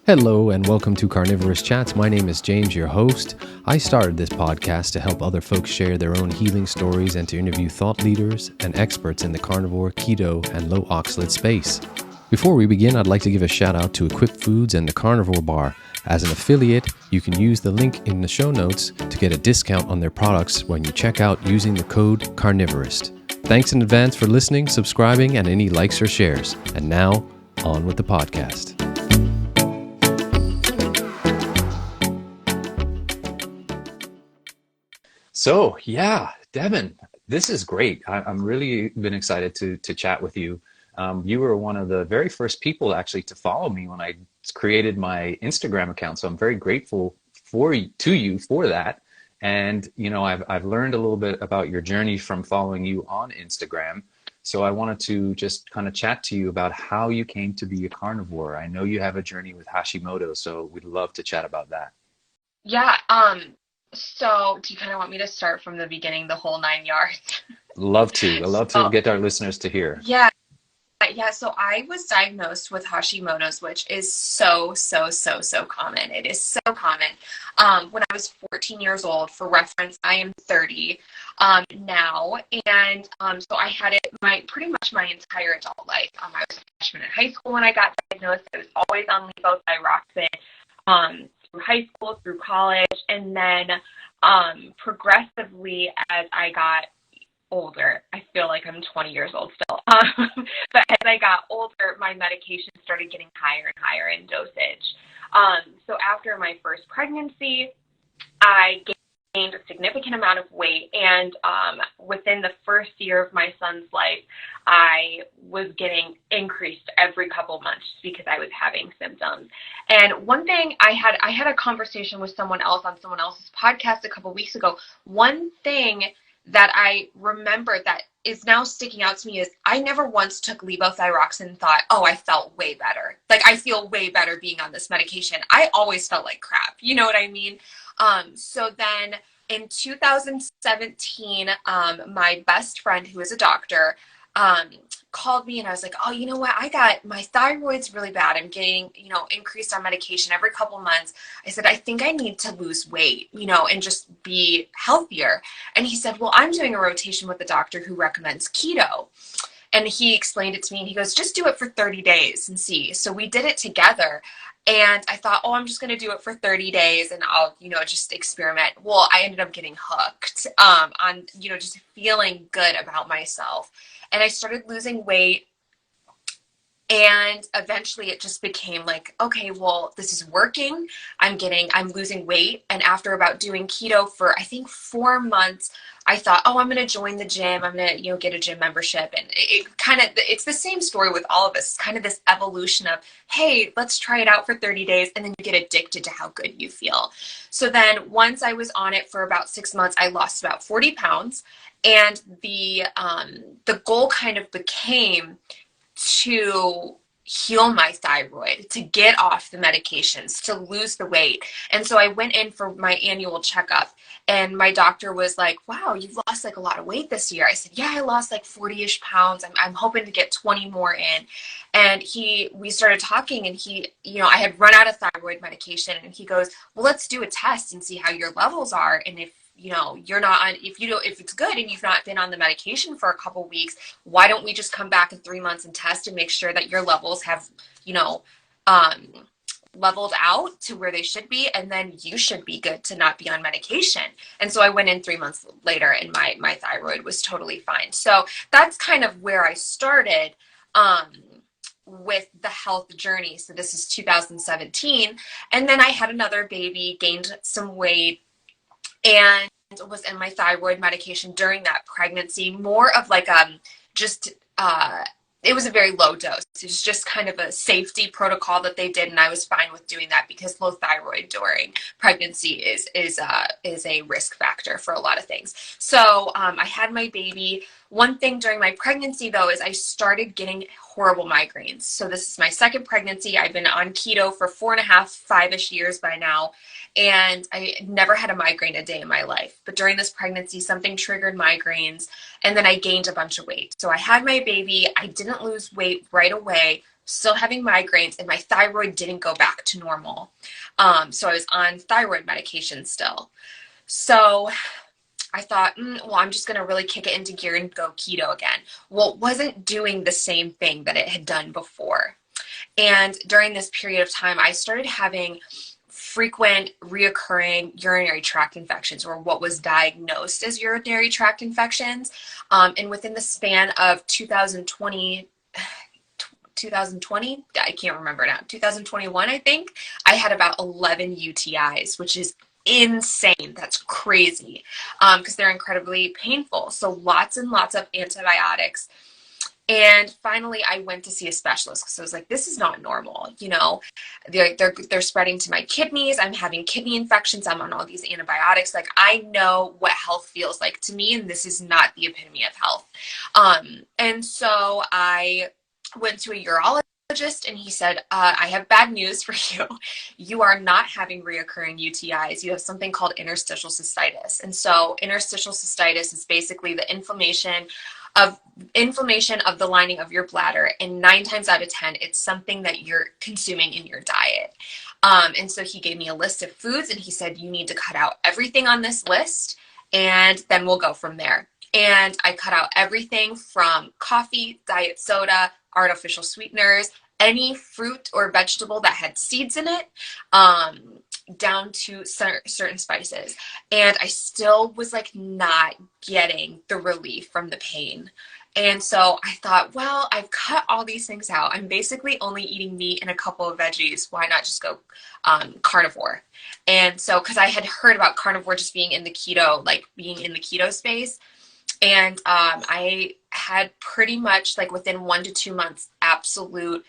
Hello and welcome to Carnivorist Chats. My name is James, your host. I started this podcast to help other folks share their own healing stories and to interview thought leaders and experts in the carnivore, keto, and low oxalate space. Before we begin, I'd like to give a shout out to Equip Foods and the Carnivore Bar. As an affiliate, you can use the link in the show notes to get a discount on their products when you check out using the code Carnivorist. Thanks in advance for listening, subscribing, and any likes or shares. And now, on with the podcast. So yeah, Devin, this is great. I'm really been excited to chat with you. You were one of the very first people actually to follow me when I created my Instagram account. So I'm very grateful to you for that. And you know, I've learned a little bit about your journey from following you on Instagram. So I wanted to just kind of chat to you about how you came to be a carnivore. I know you have a journey with Hashimoto, so we'd love to chat about that. Yeah, so do you kind of want me to start from the beginning, the whole 9 yards? Love to. I'd love to get our listeners to hear. Yeah. So I was diagnosed with Hashimoto's, which is so common. It is so common. When I was 14 years old, for reference, I am 30 now. And so I had it pretty much my entire adult life. I was a freshman in high school when I got diagnosed. I was always on levothyroxine. Through high school, through college, and then progressively as I got older, I feel like I'm 20 years old still, but as I got older, my medication started getting higher and higher in dosage. So after my first pregnancy, I gained a significant amount of weight, and within the first year of my son's life, I was getting increased every couple months because I was having symptoms. And one thing I had a conversation with someone else on someone else's podcast a couple weeks ago. One thing that I remember that is now sticking out to me is I never once took levothyroxine and thought, oh, I felt way better. Like, I feel way better being on this medication. I always felt like crap. You know what I mean? So then in 2017, my best friend, who is a doctor, called me, and I was like, oh, you know what? My thyroid's really bad. I'm getting, increased on medication every couple months. I said, I think I need to lose weight, and just be healthier. And he said, well, I'm doing a rotation with a doctor who recommends keto. And he explained it to me, and he goes, just do it for 30 days and see. So we did it together. And I thought, oh, I'm just going to do it for 30 days and I'll, just experiment. Well, I ended up getting hooked on, just feeling good about myself. And I started losing weight. And eventually it just became like, okay, well, this is working. I'm losing weight. And after about doing keto for, I think, 4 months, I thought, oh, I'm going to join the gym. I'm going to, get a gym membership. And it's the same story with all of us. It's kind of this evolution of, hey, let's try it out for 30 days. And then you get addicted to how good you feel. So then once I was on it for about 6 months, I lost about 40 pounds. And the goal kind of became to heal my thyroid, to get off the medications, to lose the weight. And so I went in for my annual checkup, and my doctor was like, wow, you've lost like a lot of weight this year. I said, yeah, I lost like 40-ish pounds. I'm hoping to get 20 more in. And we started talking, and he, I had run out of thyroid medication, and he goes, well, let's do a test and see how your levels are. And if you're not on, if it's good and you've not been on the medication for a couple weeks, why don't we just come back in 3 months and test and make sure that your levels have, leveled out to where they should be. And then you should be good to not be on medication. And so I went in 3 months later, and my thyroid was totally fine. So that's kind of where I started, with the health journey. So this is 2017. And then I had another baby, gained some weight, and was in my thyroid medication during that pregnancy, more of like it was a very low dose. It was just kind of a safety protocol that they did, and I was fine with doing that because low thyroid during pregnancy is a risk factor for a lot of things. So I had my baby. One thing during my pregnancy, though, is I started getting horrible migraines. So this is my second pregnancy. I've been on keto for 4.5, 5-ish years by now, and I never had a migraine a day in my life. But during this pregnancy, something triggered migraines, and then I gained a bunch of weight. So I had my baby. I didn't lose weight right away, still having migraines, and my thyroid didn't go back to normal. So I was on thyroid medication still. So I thought, well, I'm just going to really kick it into gear and go keto again. Well, it wasn't doing the same thing that it had done before. And during this period of time, I started having frequent reoccurring urinary tract infections, or what was diagnosed as urinary tract infections. And within the span of 2020, I can't remember now, 2021, I think, I had about 11 UTIs, which is insane. That's crazy, because they're incredibly painful. So lots and lots of antibiotics. And finally, I went to see a specialist because I was like, this is not normal. You know, they're spreading to my kidneys. I'm having kidney infections. I'm on all these antibiotics. Like, I know what health feels like to me, and this is not the epitome of health. And so I went to a urologist, and he said, I have bad news for you. You are not having reoccurring UTIs. You have something called interstitial cystitis. And so interstitial cystitis is basically the inflammation of the lining of your bladder, and 9 times out of 10, it's something that you're consuming in your diet. And so he gave me a list of foods, and he said, you need to cut out everything on this list, and then we'll go from there. And I cut out everything from coffee, diet soda, artificial sweeteners, any fruit or vegetable that had seeds in it, down to certain spices. And I still was like not getting the relief from the pain. And so I thought, well, I've cut all these things out. I'm basically only eating meat and a couple of veggies. Why not just go carnivore? And so, because I had heard about carnivore just being in the keto space. And I had pretty much, like, within 1 to 2 months, absolute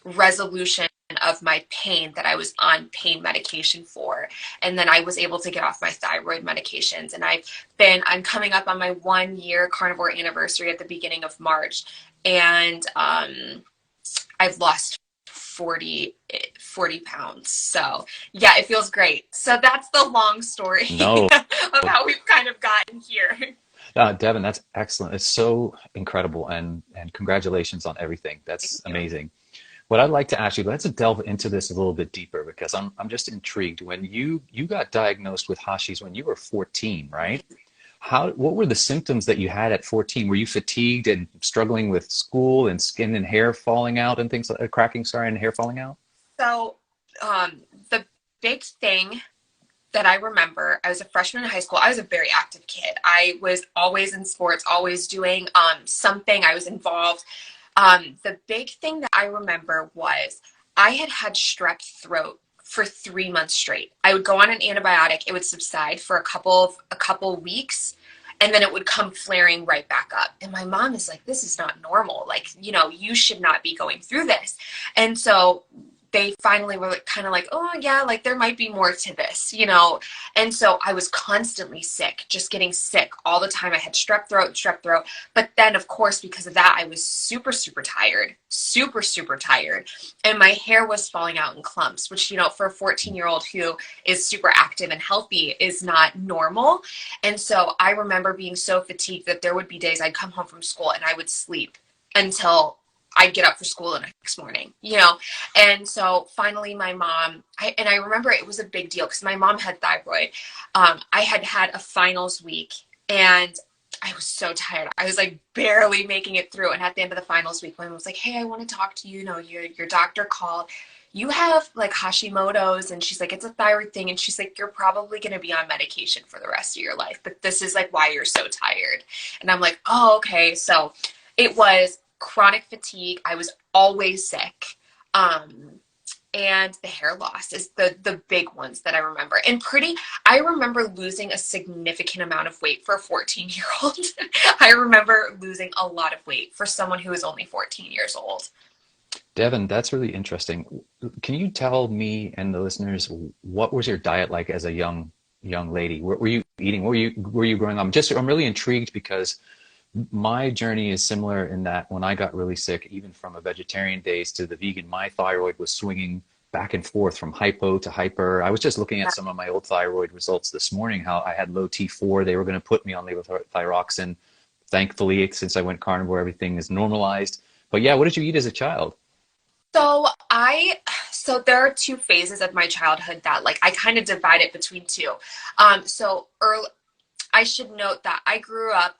resolution of my pain that I was on pain medication for. And then I was able to get off my thyroid medications. And I'm coming up on my 1-year carnivore anniversary at the beginning of March. And I've lost 40 pounds. So yeah, it feels great. So that's the long story of how we've kind of gotten here. Devin, that's excellent. It's so incredible, and congratulations on everything. That's amazing. What I'd like to ask you, let's delve into this a little bit deeper, because I'm just intrigued. When you got diagnosed with Hashi's when you were 14, right? What were the symptoms that you had at 14? Were you fatigued and struggling with school and skin and hair falling out and things like cracking, and hair falling out? So the big thing that I remember, I was a freshman in high school. I was a very active kid. I was always in sports, always doing something. I was involved. The big thing that I remember was I had strep throat for 3 months straight. I would go on an antibiotic. It would subside for a couple weeks, and then it would come flaring right back up. And my mom is like, this is not normal. Like, you should not be going through this. And so they finally were kind of like, oh yeah, like there might be more to this, And so I was constantly sick, just getting sick all the time. I had strep throat. But then of course, because of that, I was super, super tired, super tired. And my hair was falling out in clumps, which, for a 14-year-old who is super active and healthy is not normal. And so I remember being so fatigued that there would be days I'd come home from school and I would sleep until I'd get up for school the next morning, And so finally my mom, I remember it was a big deal because my mom had thyroid. I had a finals week and I was so tired. I was like barely making it through. And at the end of the finals week, my mom was like, hey, I want to talk to you. Your doctor called. You have like Hashimoto's, and she's like, it's a thyroid thing. And she's like, you're probably going to be on medication for the rest of your life, but this is like why you're so tired. And I'm like, oh, okay. So it was chronic fatigue. I was always sick. And the hair loss is the big ones that I remember. And I remember losing a significant amount of weight for a 14-year-old. I remember losing a lot of weight for someone who is only 14 years old. Devin, that's really interesting. Can you tell me and the listeners, what was your diet like as a young lady? What were you eating? Were you growing up? I'm really intrigued because my journey is similar in that when I got really sick, even from a vegetarian days to the vegan, my thyroid was swinging back and forth from hypo to hyper. I was just looking at some of my old thyroid results this morning, how I had low T4. They were going to put me on levothyroxine. Thankfully, since I went carnivore, everything is normalized. But yeah, what did you eat as a child? So so there are two phases of my childhood that like I kind of divide it between two. So early, I should note that I grew up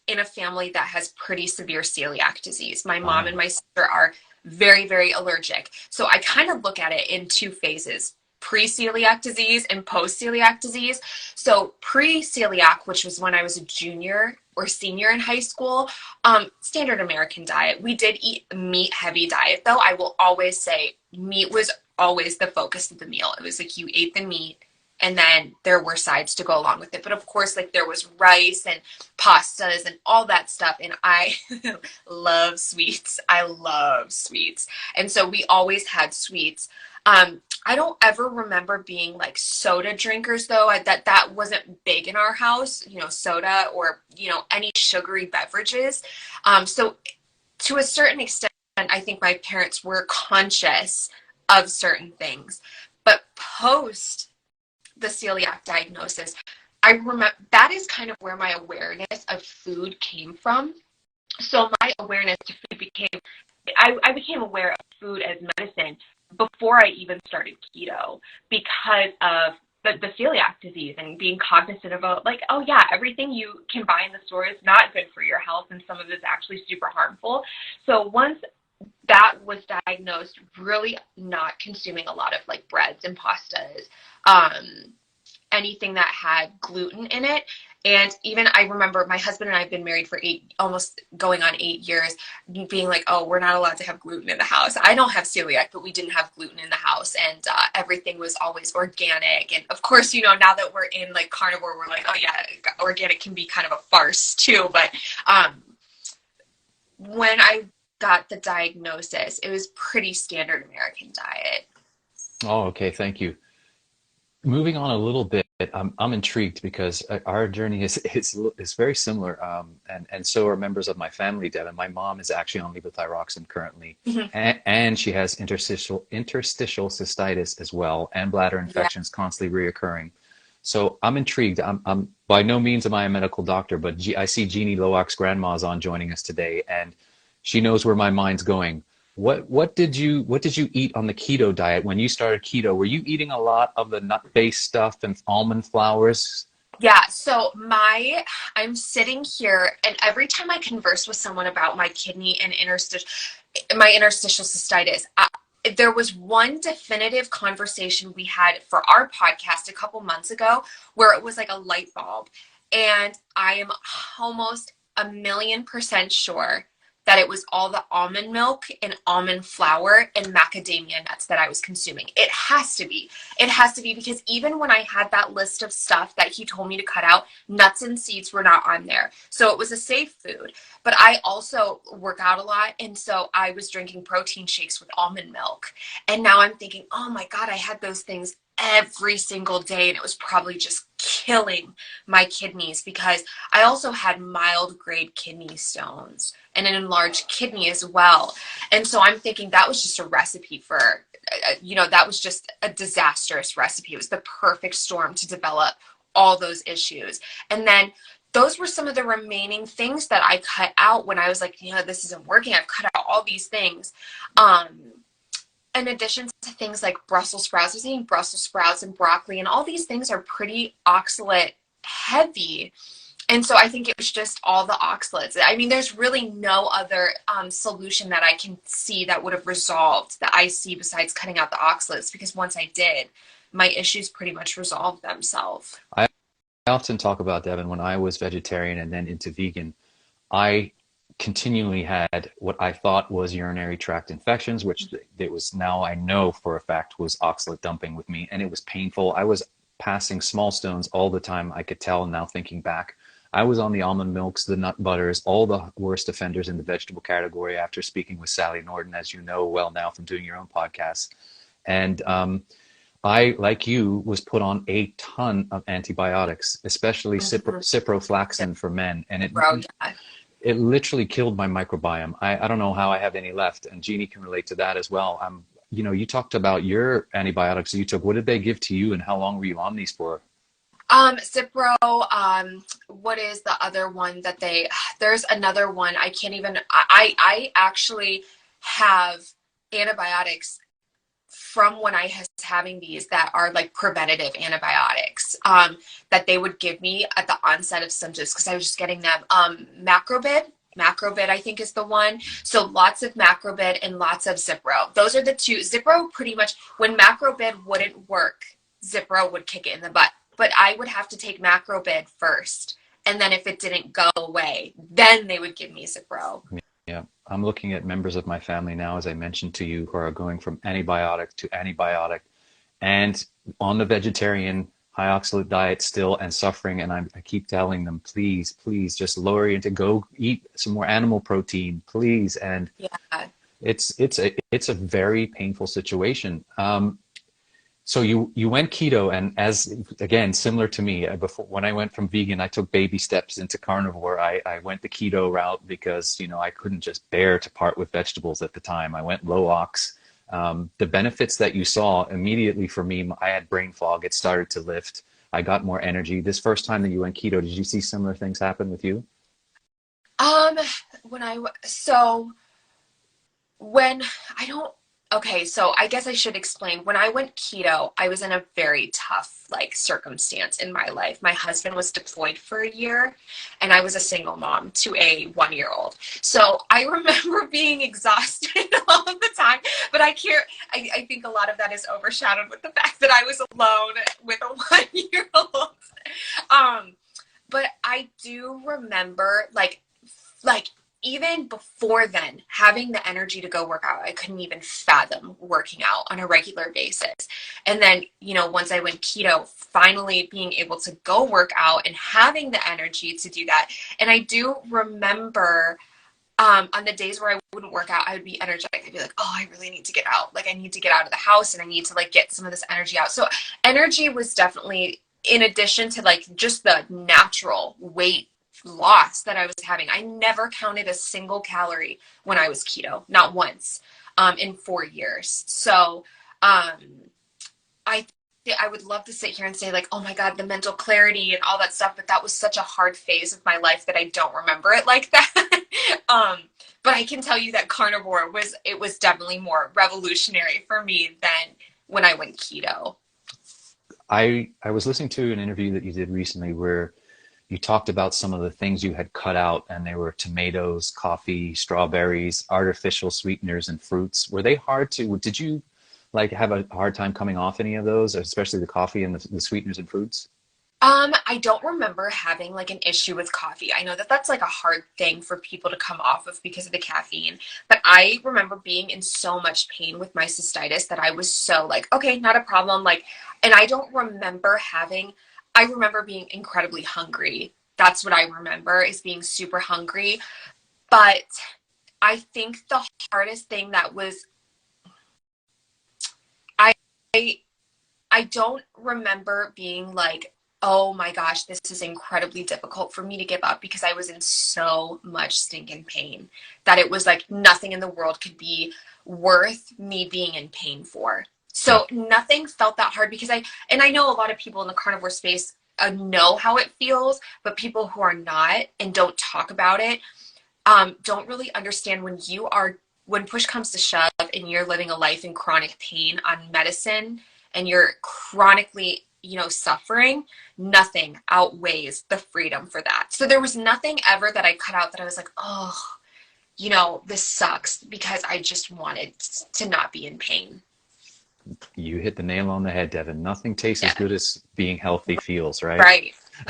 in a family that has pretty severe celiac disease. My mom and Ah, my sister are very, very allergic. So I kind of look at it in two phases: pre-celiac disease and post-celiac disease. So pre-celiac, which was when I was a junior or senior in high school, standard American diet. We did eat a meat heavy diet though. I will always say meat was always the focus of the meal. It was like you ate the meat and then there were sides to go along with it. But of course, like there was rice and pastas and all that stuff. And I love sweets. I love sweets. And so we always had sweets. I don't ever remember being like soda drinkers though. That wasn't big in our house, you know, soda or, you know, any sugary beverages. So to a certain extent, I think my parents were conscious of certain things. But post the celiac diagnosis, I remember that is kind of where my awareness of food came from. So my awareness to food became, I became aware of food as medicine before I even started keto because of the celiac disease and being cognizant about like, oh yeah, everything you can buy in the store is not good for your health and some of it's actually super harmful. So once that was diagnosed, really not consuming a lot of like breads and pastas, anything that had gluten in it. And even I remember my husband and I have been married for almost going on 8 years, being like, oh, we're not allowed to have gluten in the house. I don't have celiac, but we didn't have gluten in the house. And everything was always organic. And of course, you know, now that we're in like carnivore, we're like, oh yeah, organic can be kind of a farce too. But when I got the diagnosis, it was pretty standard American diet. oh, okay. Thank you. Moving on a little bit, I'm intrigued because our journey is very similar, and so are members of my family, Devin. My mom is actually on levothyroxine currently, Mhm. and she has interstitial cystitis as well, and bladder Yeah. infections constantly reoccurring. So I'm intrigued. I'm by no means am I a medical doctor, but I see Jeannie Loack's grandma's on joining us today, and she knows where my mind's going. What did you eat on the keto diet when you started keto? Were you eating a lot of the nut-based stuff and almond flours? Yeah, so I'm sitting here, and every time I converse with someone about my kidney and my interstitial cystitis, there was one definitive conversation we had for our podcast a couple months ago where it was like a light bulb. And I am almost 1,000,000% sure that it was all the almond milk and almond flour and macadamia nuts that I was consuming. It has to be. It has to be because even when I had that list of stuff that he told me to cut out, nuts and seeds were not on there. So it was a safe food. But I also work out a lot. And so I was drinking protein shakes with almond milk. And now I'm thinking, oh my God, I had those things every single day. And it was probably just killing my kidneys because I also had mild grade kidney stones and an enlarged kidney as well. And so I'm thinking that was just a recipe for, that was just a disastrous recipe. It was the perfect storm to develop all those issues. And then those were some of the remaining things that I cut out when I was like, this isn't working. I've cut out all these things. In addition to things like Brussels sprouts, I was eating Brussels sprouts and broccoli, and all these things are pretty oxalate heavy. And so I think it was just all the oxalates. I mean, there's really no other solution that I can see that would have resolved that I see besides cutting out the oxalates, because once I did, my issues pretty much resolved themselves. I often talk about, Devin, when I was vegetarian and then into vegan, I continually had what I thought was urinary tract infections, which it was now I know for a fact was oxalate dumping with me, and it was painful. I was passing small stones all the time. I could tell now thinking back. I was on the almond milks, the nut butters, all the worst offenders in the vegetable category after speaking with Sally Norton, as you know well now from doing your own podcast. And I, like you, was put on a ton of antibiotics, especially ciprofloxacin for men. And Bro, yeah. it literally killed my microbiome. I don't know how I have any left. And Jeannie can relate to that as well. You talked about your antibiotics you took. What did they give to you and how long were you on these for? Cipro, what is the other one that there's another one. I can't even, I actually have antibiotics from when I was having these that are like preventative antibiotics, that they would give me at the onset of symptoms because I was just getting them. Macrobid, I think is the one. So lots of Macrobid and lots of Cipro. Those are the two. Cipro pretty much, when Macrobid wouldn't work, Cipro would kick it in the butt. But I would have to take Macrobid first. And then if it didn't go away, then they would give me Cipro. Yeah, I'm looking at members of my family now, as I mentioned to you, who are going from antibiotic to antibiotic and on the vegetarian high oxalate diet still and suffering. And I keep telling them, please, please just lower into go eat some more animal protein, please. And yeah, it's a very painful situation. So you went keto, and as again, similar to me, before when I went from vegan, I took baby steps into carnivore. I went the keto route because, I couldn't just bear to part with vegetables at the time. I went low ox. The benefits that you saw immediately for me, I had brain fog. It started to lift. I got more energy. This first time that you went keto, did you see similar things happen with you? Okay, so I guess I should explain. When I went keto, I was in a very tough circumstance in my life. My husband was deployed for a year and I was a single mom to a 1-year-old. So I remember being exhausted all of the time, but I think a lot of that is overshadowed with the fact that I was alone with a 1-year-old. But I do remember even before then, having the energy to go work out, I couldn't even fathom working out on a regular basis. And then, once I went keto, finally being able to go work out and having the energy to do that. And I do remember on the days where I wouldn't work out, I would be energetic. I'd be like, oh, I really need to get out. I need to get out of the house and I need to get some of this energy out. So energy was definitely, in addition to just the natural weight loss that I was having. I never counted a single calorie when I was keto, not once, in 4 years. So I would love to sit here and say oh my God, the mental clarity and all that stuff, but that was such a hard phase of my life that I don't remember it like that. But I can tell you that carnivore was definitely more revolutionary for me than when I went keto. I was listening to an interview that you did recently where you talked about some of the things you had cut out, and they were tomatoes, coffee, strawberries, artificial sweeteners, and fruits. Were they hard did you have a hard time coming off any of those, especially the coffee and the sweeteners and fruits? I don't remember having an issue with coffee. I know that that's a hard thing for people to come off of because of the caffeine, but I remember being in so much pain with my cystitis that I was so okay, not a problem. And I don't remember I remember being incredibly hungry. That's what I remember, is being super hungry. But I think the hardest thing that was, I don't remember being oh my gosh, this is incredibly difficult for me to give up, because I was in so much stinking pain that it was nothing in the world could be worth me being in pain for. So nothing felt that hard, because I know a lot of people in the carnivore space know how it feels, but people who are not and don't talk about it don't really understand when push comes to shove and you're living a life in chronic pain on medicine and you're chronically suffering, nothing outweighs the freedom for that. So there was nothing ever that I cut out that I was oh, this sucks, because I just wanted to not be in pain. You hit the nail on the head, Devin. Nothing tastes as good as being healthy feels, right?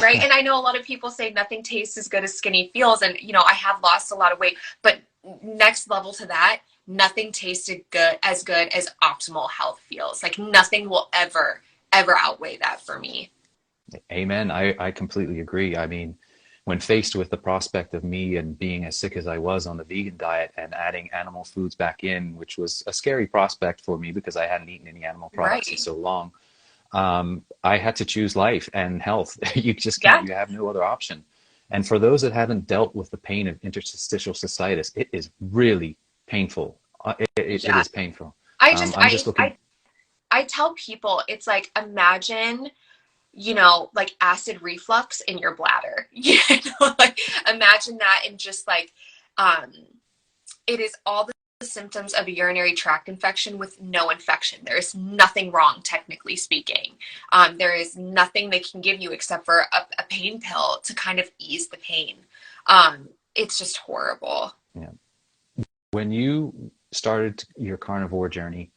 Right. And I know a lot of people say nothing tastes as good as skinny feels. And, I have lost a lot of weight, but next level to that, nothing tasted as good as optimal health feels. Nothing will ever outweigh that for me. Amen. I completely agree. I mean, when faced with the prospect of me and being as sick as I was on the vegan diet and adding animal foods back in, which was a scary prospect for me because I hadn't eaten any animal products in so long, I had to choose life and health. You just can't, you have no other option. And for those that haven't dealt with the pain of interstitial cystitis, it is really painful. It is painful. I tell people, it's imagine like acid reflux in your bladder. Like imagine that, and just like, it is all the symptoms of a urinary tract infection with no infection. There is nothing wrong, technically speaking. There is nothing they can give you except for a pain pill to kind of ease the pain. It's just horrible. Yeah. When you started your carnivore journey,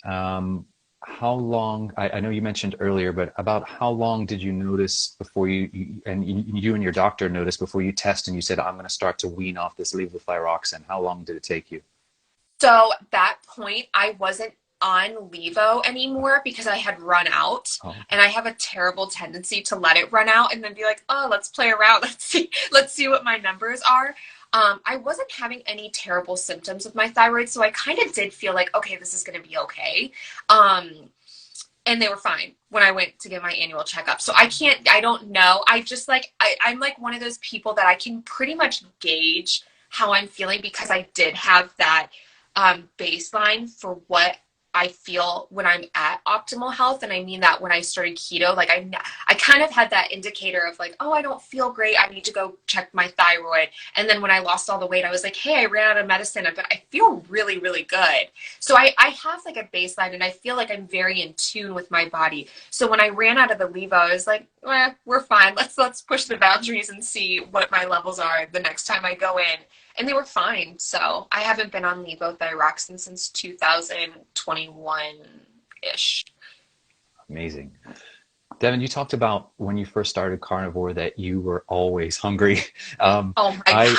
how long, I know you mentioned earlier, but about how long did you notice before you and your doctor noticed before you test and you said, I'm going to start to wean off this levothyroxine? How long did it take you? So at that point, I wasn't on Levo anymore because I had run out. Oh. And I have a terrible tendency to let it run out and then be like, oh, let's play around. Let's see what my numbers are. I wasn't having any terrible symptoms with my thyroid, so I kind of did feel like, okay, this is going to be okay. And they were fine when I went to get my annual checkup. So I don't know. I just like, I'm like one of those people that I can pretty much gauge how I'm feeling because I did have that baseline for what I feel when I'm at optimal health. And I mean that when I started keto, like I kind of had that indicator of like, oh, I don't feel great. I need to go check my thyroid. And then when I lost all the weight, I was like, hey, I ran out of medicine, but I feel really, really good. So I have like a baseline, and I feel like I'm very in tune with my body. So when I ran out of the Levo, I was like, we're fine. Let's push the boundaries and see what my levels are the next time I go in. And they were fine. So I haven't been on levothyroxine since 2021-ish. Amazing. Devin, you talked about when you first started carnivore that you were always hungry. Oh my God.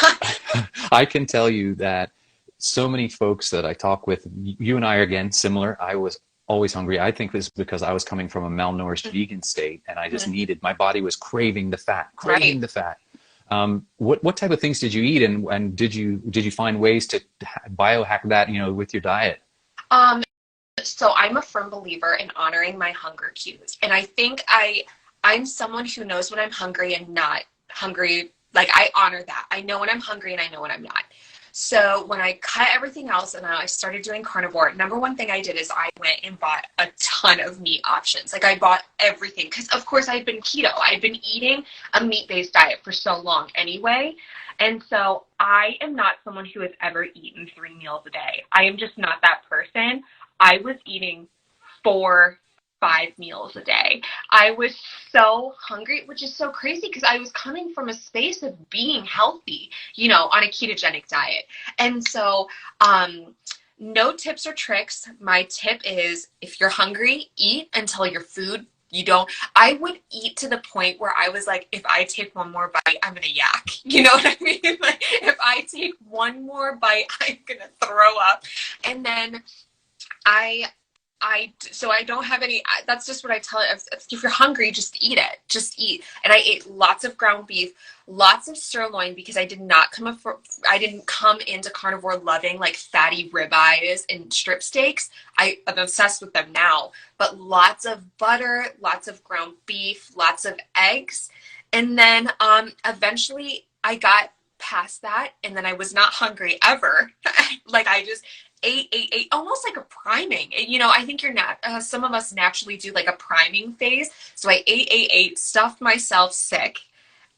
I can tell you that so many folks that I talk with, you and I are again similar. I was always hungry. I think this is because I was coming from a malnourished vegan state, and I just my body was craving the fat. What type of things did you eat, and did you find ways to biohack that, with your diet? So I'm a firm believer in honoring my hunger cues. And I think I'm someone who knows when I'm hungry and not hungry. Like I honor that. I know when I'm hungry and I know when I'm not. So when I cut everything else and I started doing carnivore, number one thing I did is I went and bought a ton of meat options. Like I bought everything because of course I've been keto. I've been eating a meat-based diet for so long anyway. And so I am not someone who has ever eaten 3 meals a day. I am just not that person. I was eating 4, 5 meals a day. I was so hungry, which is so crazy because I was coming from a space of being healthy, on a ketogenic diet. And so, no tips or tricks. My tip is if you're hungry, eat until your food. I would eat to the point where I was like, if I take one more bite, I'm going to yak. You know what I mean? Like, if I take one more bite, I'm going to throw up. And then so I don't have any, that's just what I tell it. If you're hungry, just eat it. Just eat. And I ate lots of ground beef, lots of sirloin because I didn't come into carnivore loving like fatty ribeyes and strip steaks. I'm obsessed with them now, but lots of butter, lots of ground beef, lots of eggs. And then, eventually I got past that, and then I was not hungry ever. Like I just ate, almost like a priming. I think some of us naturally do like a priming phase. So I ate, stuffed myself sick.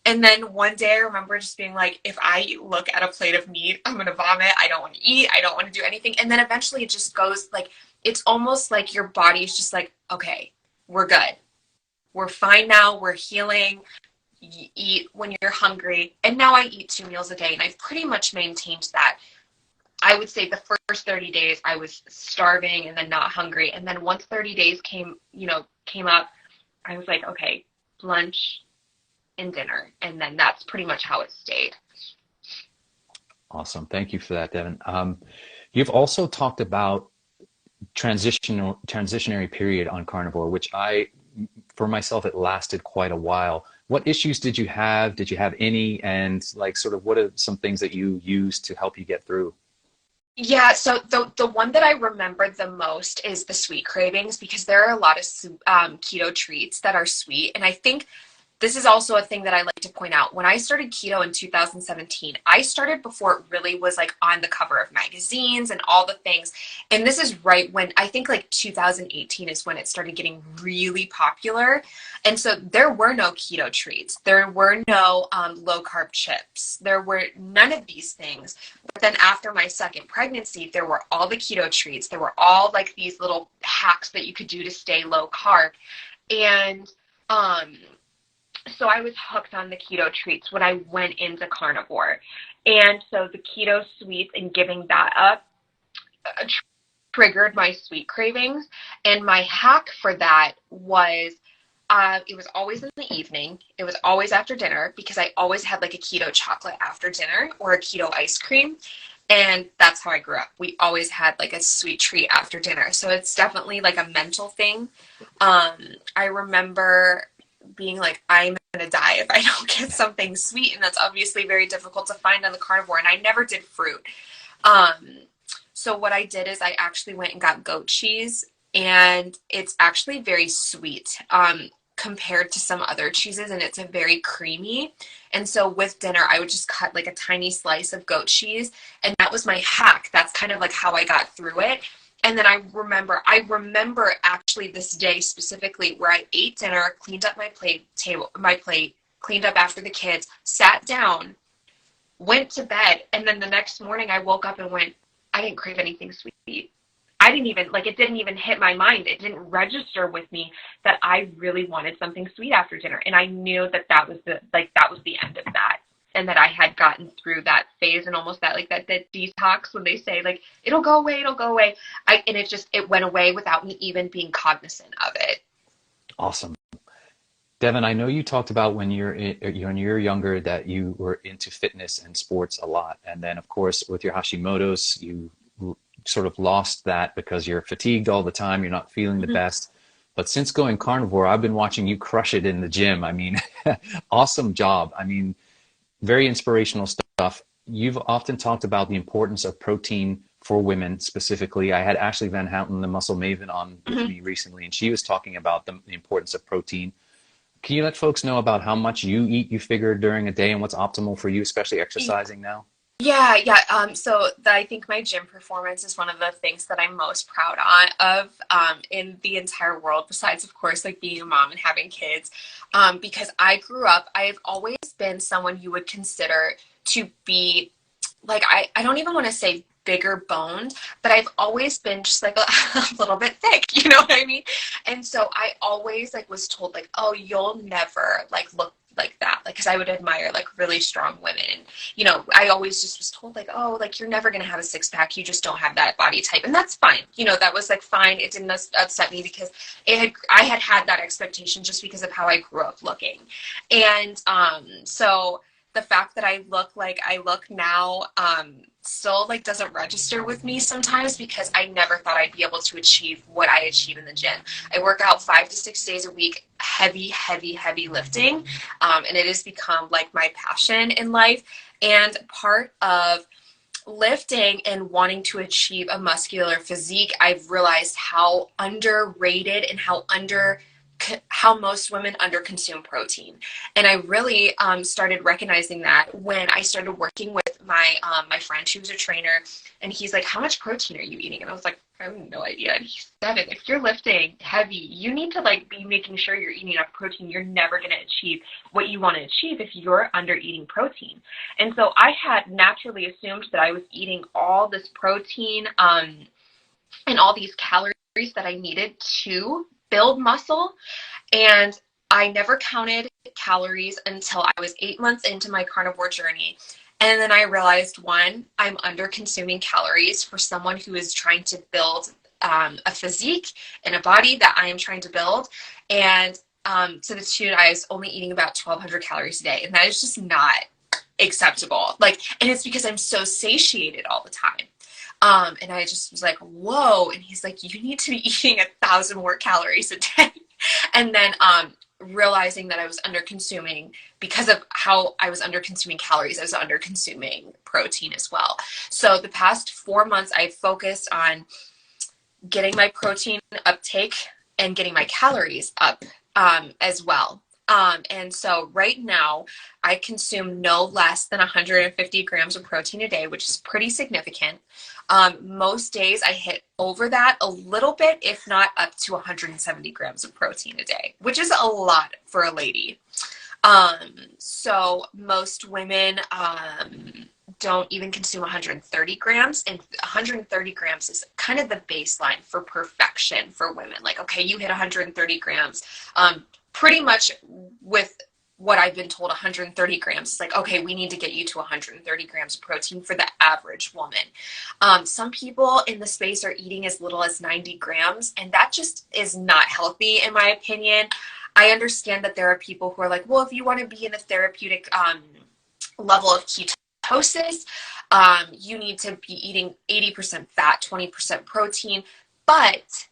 And then one day I remember just being like, if I look at a plate of meat, I'm going to vomit. I don't want to eat. I don't want to do anything. And then eventually it just goes like, it's almost like your body is just like, okay, we're good. We're fine now. We're healing. You eat when you're hungry. And now I eat 2 meals a day, and I've pretty much maintained that. I would say the first 30 days I was starving and then not hungry. And then once 30 days came up, I was like, okay, lunch and dinner. And then that's pretty much how it stayed. Awesome. Thank you for that, Devin. You've also talked about transitionary period on carnivore, which for myself, it lasted quite a while. What issues did you have? Did you have any? And like sort of what are some things that you used to help you get through? Yeah, so the one that I remember the most is the sweet cravings, because there are a lot of keto treats that are sweet. And I think this is also a thing that I like to point out. When I started keto in 2017, I started before it really was like on the cover of magazines and all the things. And this is right when I think like 2018 is when it started getting really popular. And so there were no keto treats. There were no low carb chips. There were none of these things. But then after my second pregnancy, there were all the keto treats. There were all like these little hacks that you could do to stay low carb. And so I was hooked on the keto treats when I went into carnivore. And so the keto sweets and giving that up triggered my sweet cravings. And my hack for that was, it was always in the evening. It was always after dinner because I always had like a keto chocolate after dinner or a keto ice cream. And that's how I grew up. We always had like a sweet treat after dinner. So it's definitely like a mental thing. I remember being like, I'm going to die if I don't get something sweet. And that's obviously very difficult to find on the carnivore. And I never did fruit. So what I did is I actually went and got goat cheese. And it's actually very sweet compared to some other cheeses. And it's a very creamy. And so with dinner, I would just cut like a tiny slice of goat cheese. And that was my hack. That's kind of like how I got through it. And then I remember actually this day specifically where I ate dinner, cleaned up my plate, cleaned up after the kids, sat down, went to bed. And then the next morning I woke up and went, I didn't crave anything sweet. I didn't even, like, it didn't even hit my mind. It didn't register with me that I really wanted something sweet after dinner. And I knew that was the end of that. And that I had gotten through that phase and almost that detox when they say like, it'll go away. And it went away without me even being cognizant of it. Awesome. Devan, I know you talked about when you're younger that you were into fitness and sports a lot. And then of course with your Hashimoto's, you sort of lost that because you're fatigued all the time. You're not feeling the best. But since going carnivore, I've been watching you crush it in the gym. I mean, awesome job. I mean, very inspirational stuff. You've often talked about the importance of protein for women specifically. I had Ashley Van Houten, the muscle maven, on with me recently, and she was talking about the importance of protein. Can you let folks know about how much you eat, you figure, during a day and what's optimal for you, especially exercising now? Yeah. I think my gym performance is one of the things that I'm most proud of in the entire world, besides, of course, like being a mom and having kids. Because I've always been someone you would consider to be, like, I don't even want to say bigger boned, but I've always been just like a little bit thick, you know what I mean? And so I always like was told like, oh, you'll never like look like that, like, because I would admire like really strong women, and you know, I always just was told like, oh, like you're never gonna have a six-pack, you just don't have that body type. And that's fine, you know, that was like fine. It didn't upset me because I had that expectation just because of how I grew up looking. And so the fact that I look like I look now still like doesn't register with me sometimes, because I never thought I'd be able to achieve what I achieve in the gym. I work out 5 to 6 days a week, heavy lifting, and it has become like my passion in life. And part of lifting and wanting to achieve a muscular physique, I've realized how underrated and how most women underconsume protein. And I really started recognizing that when I started working with my friend. She was a trainer, and he's like, how much protein are you eating? And I was like, I have no idea. And he said, if you're lifting heavy, you need to like be making sure you're eating enough protein. You're never going to achieve what you want to achieve if you're under eating protein. And so I had naturally assumed that I was eating all this protein and all these calories that I needed to build muscle. And I never counted calories until I was 8 months into my carnivore journey. And then I realized, one, I'm under consuming calories for someone who is trying to build a physique and a body that I am trying to build. And to the tune, I was only eating about 1,200 calories a day. And that is just not acceptable. Like, and it's because I'm so satiated all the time. And I just was like, whoa. And he's like, you need to be eating 1,000 more calories a day. And then realizing that I was under consuming, because of how I was under consuming calories, I was under consuming protein as well. So the past 4 months, I've focused on getting my protein uptake and getting my calories up as well. And so right now I consume no less than 150 grams of protein a day, which is pretty significant. Most days I hit over that a little bit, if not up to 170 grams of protein a day, which is a lot for a lady. So most women, don't even consume 130 grams, and 130 grams is kind of the baseline for perfection for women. Like, okay, you hit 130 grams, pretty much with what I've been told, 130 grams is like, okay, we need to get you to 130 grams of protein for the average woman. Some people in the space are eating as little as 90 grams, and that just is not healthy, in my opinion. I understand that there are people who are like, well, if you want to be in a therapeutic level of ketosis, you need to be eating 80% fat, 20% protein. But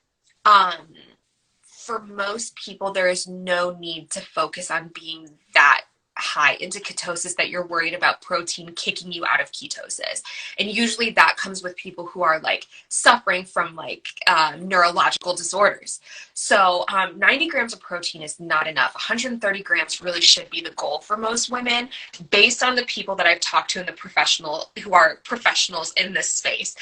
for most people, there is no need to focus on being that high into ketosis that you're worried about protein kicking you out of ketosis. And usually that comes with people who are like suffering from like neurological disorders. So 90 grams of protein is not enough. 130 grams really should be the goal for most women, based on the people that I've talked to in the who are professionals in this space,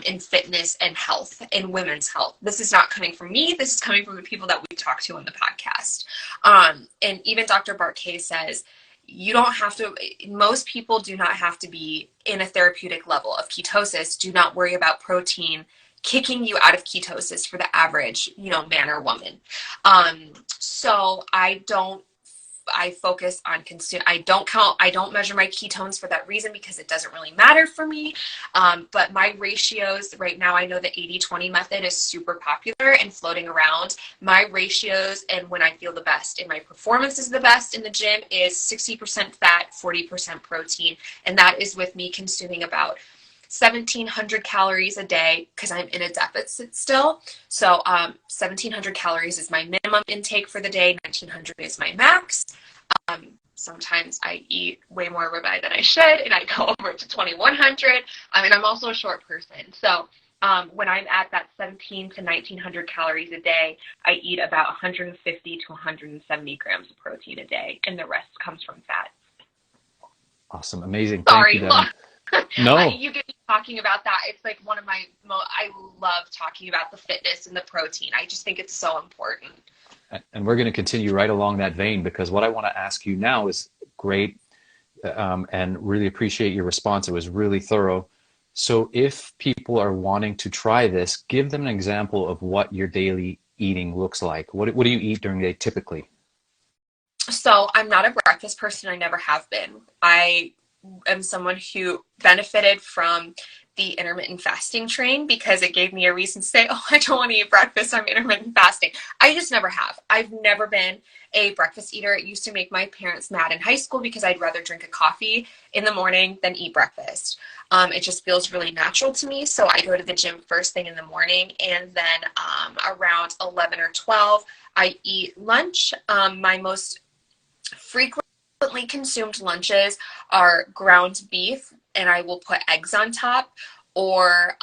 in fitness and health, in women's health. This is not coming from me. This is coming from the people that we talked to on the podcast. And even Dr. Barkay says, you don't have to, most people do not have to be in a therapeutic level of ketosis. Do not worry about protein kicking you out of ketosis for the average, man or woman. So I focus on I don't measure my ketones for that reason, because it doesn't really matter for me. But my ratios right now, I know the 80-20 method is super popular and floating around. My ratios, and when I feel the best and my performance is the best in the gym, is 60% fat, 40% protein. And that is with me consuming about 1,700 calories a day, because I'm in a deficit still. So 1,700 calories is my minimum intake for the day. 1,900 is my max. Sometimes I eat way more ribeye than I should, and I go over to 2,100. I mean, I'm also a short person. So when I'm at that 1,700 to 1,900 calories a day, I eat about 150 to 170 grams of protein a day, and the rest comes from fat. Awesome. Amazing. Sorry, Thank you, Devin. No. You get me talking about that. It's like one of my I love talking about the fitness and the protein. I just think it's so important. And we're going to continue right along that vein, because what I want to ask you now is great, and really appreciate your response. It was really thorough. So if people are wanting to try this, give them an example of what your daily eating looks like. What do you eat during the day typically? So I'm not a breakfast person. I never have been. I am someone who benefited from the intermittent fasting train, because it gave me a reason to say, oh, I don't want to eat breakfast, I'm intermittent fasting. I just never have. I've never been a breakfast eater. It used to make my parents mad in high school, because I'd rather drink a coffee in the morning than eat breakfast. It just feels really natural to me. So I go to the gym first thing in the morning, and then around 11 or 12, I eat lunch. My most frequently consumed lunches are ground beef, and I will put eggs on top, or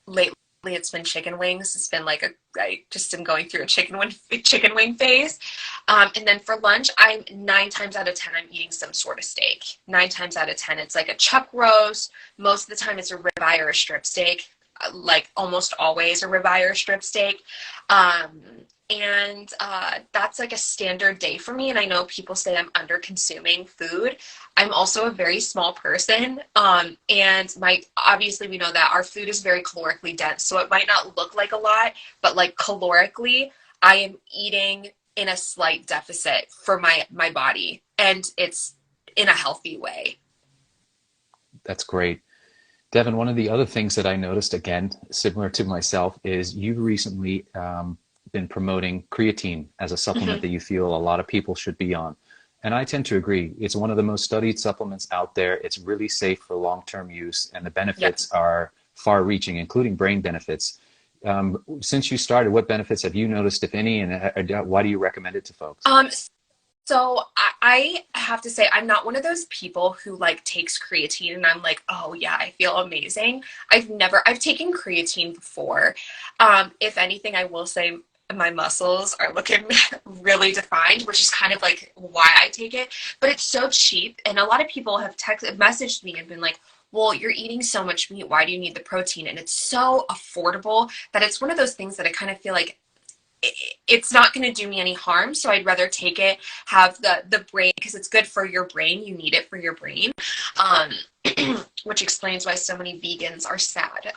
lately it's been chicken wings. It's been like I just am going through a chicken wing phase. And then for lunch, 9 times out of 10, I'm eating some sort of steak. 9 times out of 10, it's like a chuck roast. Most of the time it's a ribeye or a strip steak, like almost always a ribeye or a strip steak. And that's like a standard day for me. And I know people say I'm under consuming food. I'm also a very small person. And obviously we know that our food is very calorically dense. So it might not look like a lot, but like calorically, I am eating in a slight deficit for my body. And it's in a healthy way. That's great. Devin, one of the other things that I noticed, again, similar to myself, is you recently been promoting creatine as a supplement that you feel a lot of people should be on. And I tend to agree. It's one of the most studied supplements out there. It's really safe for long-term use, and the benefits are far-reaching, including brain benefits. Since you started, what benefits have you noticed, if any, and why do you recommend it to folks? So I have to say, I'm not one of those people who like takes creatine and I'm like, oh yeah, I feel amazing. I've taken creatine before. If anything, I will say my muscles are looking really defined, which is kind of like why I take it. But it's so cheap. And a lot of people have messaged me and been like, well, you're eating so much meat. Why do you need the protein? And it's so affordable that it's one of those things that I kind of feel like it's not going to do me any harm. So I'd rather take it, have the brain, because it's good for your brain. You need it for your brain. Which explains why so many vegans are sad.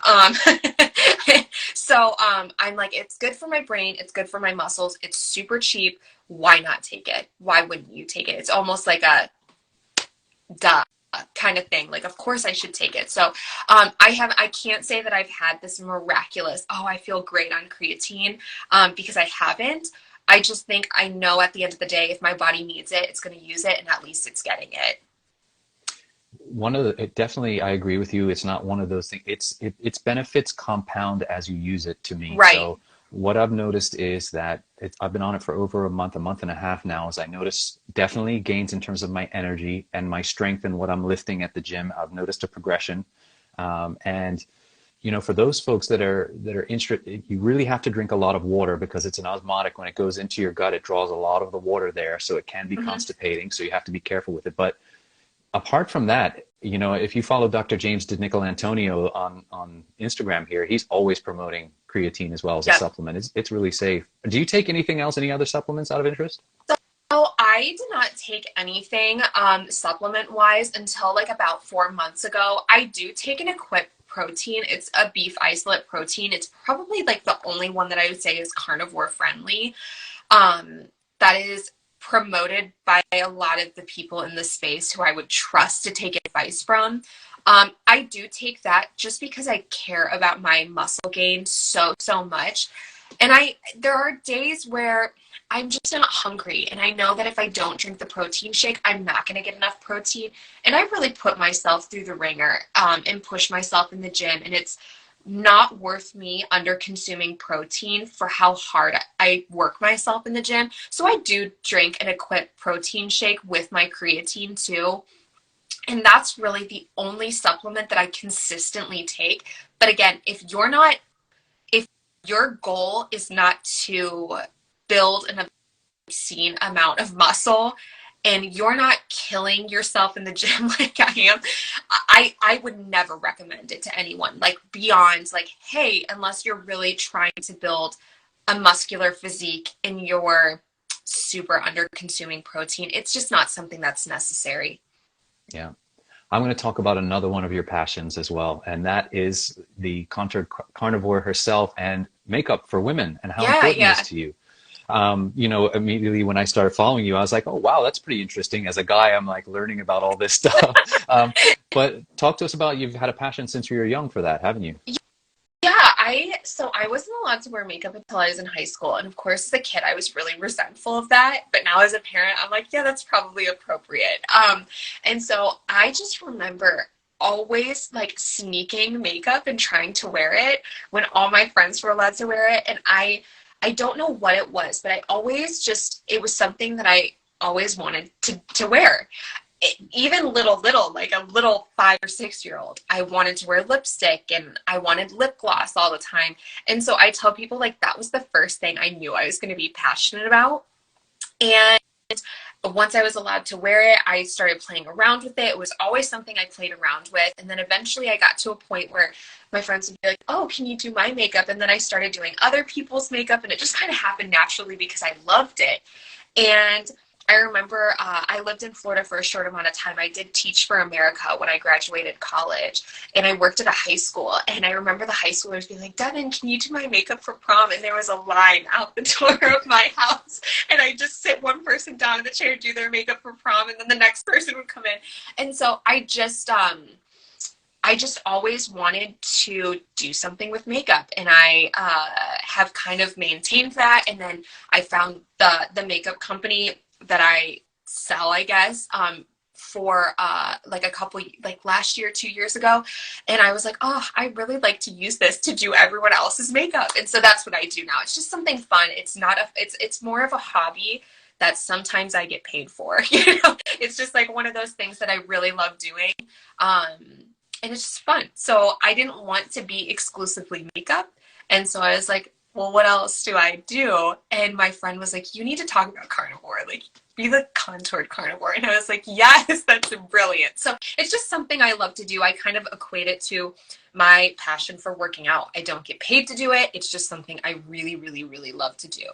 So I'm like, it's good for my brain. It's good for my muscles. It's super cheap. Why not take it? Why wouldn't you take it? It's almost like a duh kind of thing. Like, of course I should take it. So I can't say that I've had this miraculous, oh, I feel great on creatine, because I haven't. I just think I know at the end of the day, if my body needs it, it's going to use it, and at least it's getting it. Definitely, I agree with you. It's not one of those things. Its benefits compound as you use it, to me. Right. So what I've noticed is that I've been on it for over a month and a half now, as I notice definitely gains in terms of my energy and my strength and what I'm lifting at the gym. I've noticed a progression. And, for those folks that are interested, you really have to drink a lot of water, because it's an osmotic. When it goes into your gut, it draws a lot of the water there. So it can be constipating. So you have to be careful with it. But apart from that, if you follow Dr. James DiNicolantonio on Instagram here, he's always promoting creatine as well as a supplement. It's really safe. Do you take anything else, any other supplements out of interest? So I did not take anything supplement wise until like about 4 months ago. I do take an Equip protein. It's a beef isolate protein. It's probably like the only one that I would say is carnivore friendly. That is promoted by a lot of the people in the space who I would trust to take advice from. I do take that just because I care about my muscle gain so much. And there are days where I'm just not hungry, and I know that if I don't drink the protein shake, I'm not going to get enough protein. And I really put myself through the ringer and push myself in the gym, and it's not worth me under consuming protein for how hard I work myself in the gym. So I do drink an Equip protein shake with my creatine too. And that's really the only supplement that I consistently take. But again, if your goal is not to build an obscene amount of muscle, and you're not killing yourself in the gym like I am, I would never recommend it to anyone. Like, beyond like, hey, unless you're really trying to build a muscular physique and you're super under consuming protein, it's just not something that's necessary. Yeah. I'm going to talk about another one of your passions as well, and that is the Contoured Carnivore herself and makeup for women, and how important it is to you. Immediately when I started following you, I was like, oh, wow, that's pretty interesting. As a guy, I'm like learning about all this stuff. But talk to us about, you've had a passion since you were young for that, haven't you? Yeah, I wasn't allowed to wear makeup until I was in high school. And of course, as a kid, I was really resentful of that. But now as a parent, I'm like, yeah, that's probably appropriate. And so I just remember always like sneaking makeup and trying to wear it when all my friends were allowed to wear it. And I don't know what it was, but I always it was something that I always wanted to wear. Even little, like a little 5 or 6 year old, I wanted to wear lipstick and I wanted lip gloss all the time. And so I tell people like that was the first thing I knew I was going to be passionate about. And once I was allowed to wear it, I started playing around with it. It was always something I played around with. And then eventually I got to a point where my friends would be like, oh, can you do my makeup? And then I started doing other people's makeup, and it just kind of happened naturally because I loved it. And I remember I lived in Florida for a short amount of time. I did teach for America when I graduated college, and I worked at a high school. And I remember the high schoolers being like, Devin, can you do my makeup for prom? And there was a line out the door of my house, and I just sit one person down in the chair, do their makeup for prom, and then the next person would come in. And so I just always wanted to do something with makeup, and I have kind of maintained that. And then I found the makeup company that I sell, I guess, for like last year, 2 years ago. And I was like, oh, I really like to use this to do everyone else's makeup. And so that's what I do now. It's just something fun. It's more of a hobby that sometimes I get paid for. It's just like one of those things that I really love doing. And it's just fun. So I didn't want to be exclusively makeup. And so I was like, well, what else do I do? And my friend was like, you need to talk about carnivore, like be the contoured carnivore. And I was like, yes, that's brilliant. So it's just something I love to do. I kind of equate it to my passion for working out. I don't get paid to do it. It's just something I really, really, really love to do.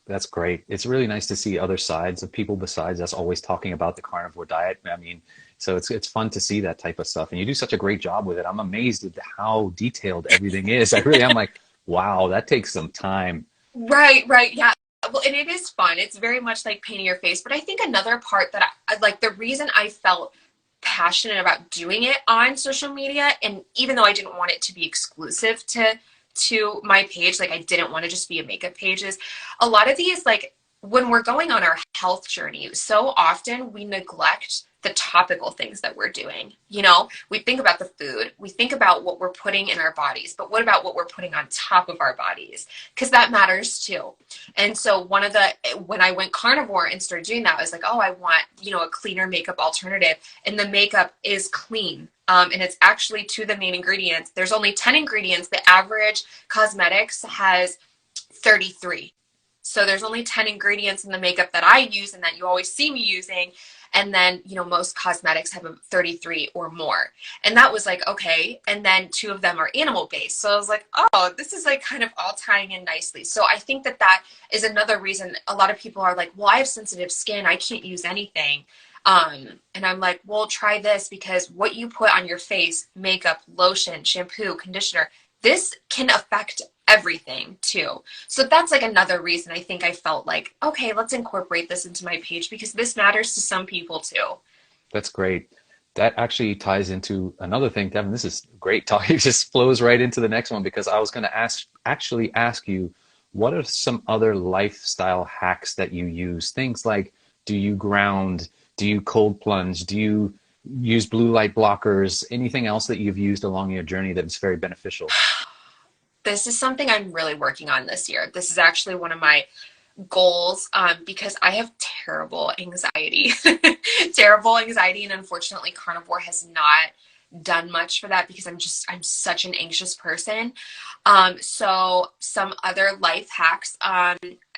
That's great. It's really nice to see other sides of people besides us always talking about the carnivore diet. I mean, so it's fun to see that type of stuff. And you do such a great job with it. I'm amazed at how detailed everything is. I really am like, wow, that takes some time. Right. Yeah. Well, and it is fun. It's very much like painting your face. But I think another part that I like, the reason I felt passionate about doing it on social media, and even though I didn't want it to be exclusive to my page, like I didn't want to just be a makeup page, is a lot of these, like when we're going on our health journey, so often we neglect the topical things that we're doing. You know, we think about the food, we think about what we're putting in our bodies, but what about what we're putting on top of our bodies? Because that matters too. And so when I went carnivore and started doing that, I was like, oh, I want, you know, a cleaner makeup alternative. And the makeup is clean. And it's actually to the main ingredients. There's only 10 ingredients. The average cosmetics has 33. So there's only 10 ingredients in the makeup that I use and that you always see me using. And then, you know, most cosmetics have 33 or more. And that was like, okay. And then 2 of them are animal based. So I was like, oh, this is like kind of all tying in nicely. So I think that is another reason a lot of people are like, well, I have sensitive skin, I can't use anything. And I'm like, well, try this, because what you put on your face, makeup, lotion, shampoo, conditioner, this can affect everything too. So that's like another reason I think I felt like, okay, let's incorporate this into my page, because this matters to some people too. That's great. That actually ties into another thing, Devin. This is great talk. It just flows right into the next one, because I was going to ask you, what are some other lifestyle hacks that you use? Things like, do you ground? Do you cold plunge? Do you use blue light blockers? Anything else that you've used along your journey that is very beneficial? This is something I'm really working on this year. This is actually one of my goals, because I have terrible anxiety, and unfortunately carnivore has not done much for that, because I'm such an anxious person. So some other life hacks,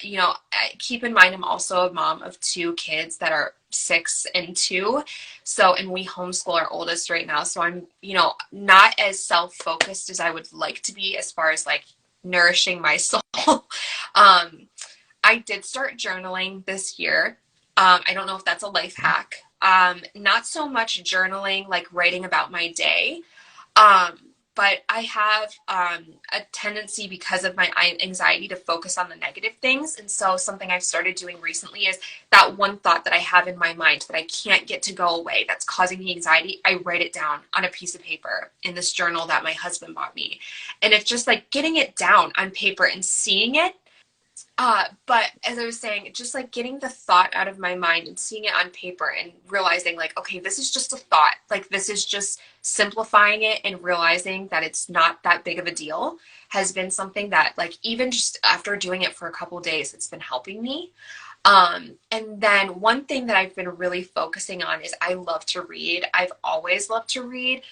you know, keep in mind I'm also a mom of 2 kids that are 6 and 2. So, and we homeschool our oldest right now. So I'm, you know, not as self-focused as I would like to be as far as like nourishing my soul. I did start journaling this year. I don't know if that's a life hack. Not so much journaling, like writing about my day. But I have a tendency, because of my anxiety, to focus on the negative things. And so something I've started doing recently is that one thought that I have in my mind that I can't get to go away, that's causing me anxiety, I write it down on a piece of paper in this journal that my husband bought me. And it's just like getting it down on paper and seeing it. But as I was saying, just like getting the thought out of my mind and seeing it on paper and realizing like, okay, this is just a thought. Like this is just simplifying it and realizing that it's not that big of a deal has been something that, like, even just after doing it for a couple of days, it's been helping me. And then one thing that I've been really focusing on is I love to read. I've always loved to read.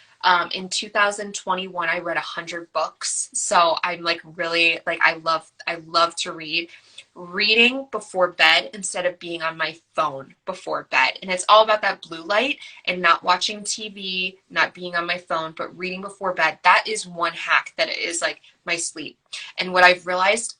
In 2021, I read 100 books. So I'm like really like, I love to read. Reading before bed instead of being on my phone before bed. And it's all about that blue light and not watching TV, not being on my phone, but reading before bed. That is one hack that is like my sleep. And what I've realized,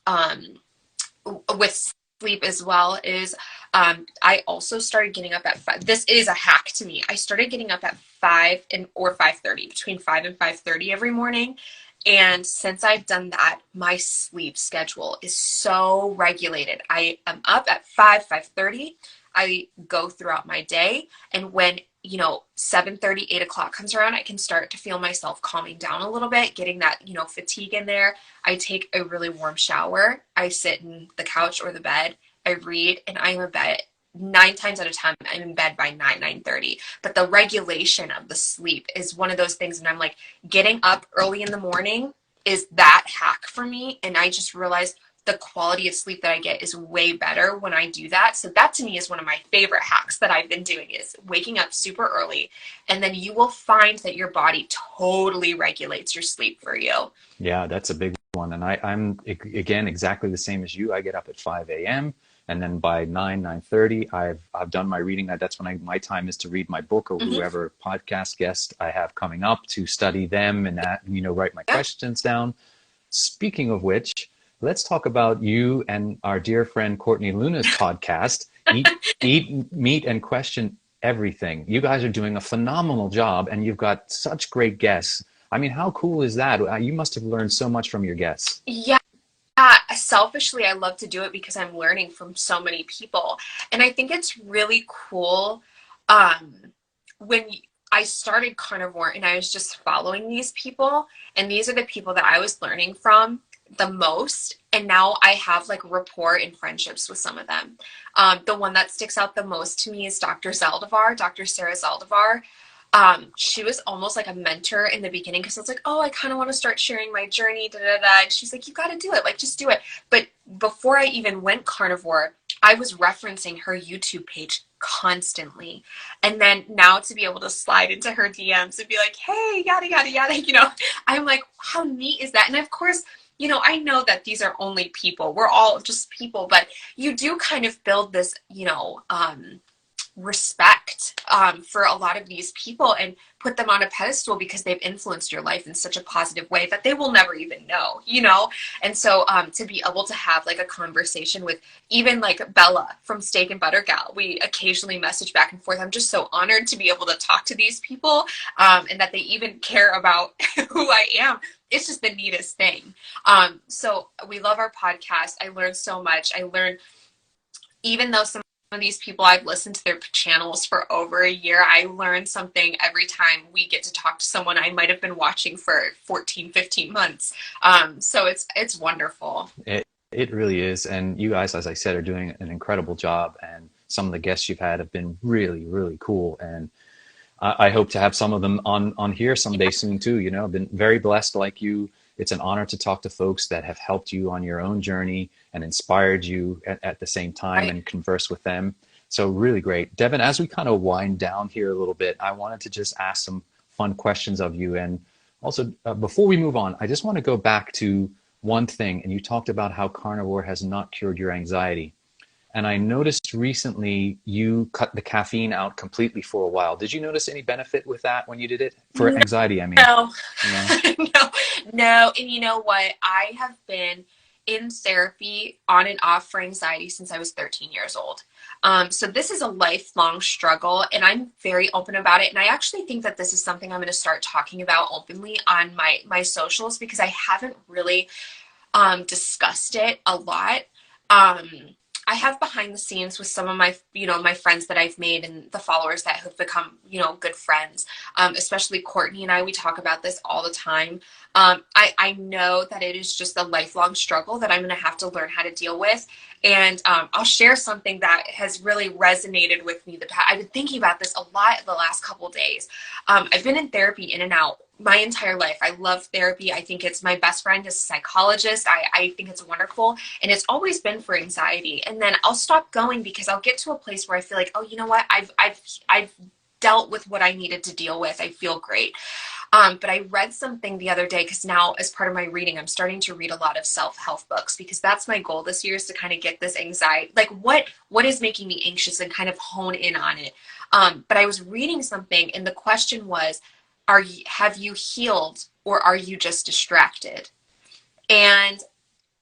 with sleep as well is, I also started getting up at 5. This is a hack to me. I started getting up at 5 or 5:30, between 5 and 5:30 every morning. And since I've done that, my sleep schedule is so regulated. I am up at 5:30. I go throughout my day. And when, you know, 7:30, 8 o'clock comes around, I can start to feel myself calming down a little bit, getting that, you know, fatigue in there. I take a really warm shower. I sit in the couch or the bed. I read, and I'm in bed 9 times out of 10. I'm in bed by 9:30. But the regulation of the sleep is one of those things. And I'm like, getting up early in the morning is that hack for me. And I just realized the quality of sleep that I get is way better when I do that. So that to me is one of my favorite hacks that I've been doing, is waking up super early, and then you will find that your body totally regulates your sleep for you. Yeah, that's a big one. And I'm again exactly the same as you. I get up at 5 a.m. and then by 9:30, I've done my reading. That's when my time is to read my book, or whoever podcast guest I have coming up, to study them and that, write my questions down. Speaking of which, let's talk about you and our dear friend Courtney Luna's podcast, Eat, Meet, and Question Everything. You guys are doing a phenomenal job, and you've got such great guests. I mean, how cool is that? You must have learned so much from your guests. Yeah. Selfishly, I love to do it because I'm learning from so many people. And I think it's really cool when I started Carnivore and I was just following these people, and these are the people that I was learning from the most. And now I have like rapport and friendships with some of them. The one that sticks out the most to me is Dr. Sarah Zaldivar. She was almost like a mentor in the beginning, because I was like, oh, I kind of want to start sharing my journey, and she's like, you got to do it, like, just do it. But before I even went carnivore, I was referencing her YouTube page constantly. And then now to be able to slide into her DMs and be like, hey, yada, yada, yada, I'm like, how neat is that? And of course, I know that these are only people. We're all just people, but you do kind of build this, respect for a lot of these people, and put them on a pedestal because they've influenced your life in such a positive way that they will never even know, And so to be able to have like a conversation with even like Bella from Steak and Butter Gal, we occasionally message back and forth. I'm just so honored to be able to talk to these people, and that they even care about who I am. It's just the neatest thing. So we love our podcast. I learned so much. Even though some of these people, I've listened to their channels for over a year, I learn something every time we get to talk to someone I might have been watching for 14, 15 months. So it's wonderful. It really is. And you guys, as I said, are doing an incredible job. And some of the guests you've had have been really, really cool. And I hope to have some of them on here someday soon too. I've been very blessed like you. It's an honor to talk to folks that have helped you on your own journey and inspired you at the same time, and converse with them. So really great. Devan, as we kind of wind down here a little bit, I wanted to just ask some fun questions of you. And also, before we move on, I just want to go back to one thing. And you talked about how carnivore has not cured your anxiety. And I noticed recently you cut the caffeine out completely for a while. Did you notice any benefit with that when you did it? For anxiety, I mean. No. No. And you know what? I have been in therapy on and off for anxiety since I was 13 years old. So this is a lifelong struggle, and I'm very open about it. And I actually think that this is something I'm going to start talking about openly on my socials, because I haven't really discussed it a lot. I have behind the scenes with some of my, my friends that I've made and the followers that have become, good friends, especially Courtney and I, we talk about this all the time. I know that it is just a lifelong struggle that I'm going to have to learn how to deal with. And I'll share something that has really resonated with me. I've been thinking about this a lot the last couple of days. I've been in therapy in and out my entire life. I love therapy. I think it's my best friend is a psychologist. I think it's wonderful. And it's always been for anxiety. And then I'll stop going because I'll get to a place where I feel like, oh, you know what? I've dealt with what I needed to deal with. I feel great. But I read something the other day, because now as part of my reading, I'm starting to read a lot of self-help books, because that's my goal this year, is to kind of get this anxiety, like what is making me anxious, and kind of hone in on it. But I was reading something, and the question was, have you healed, or are you just distracted? And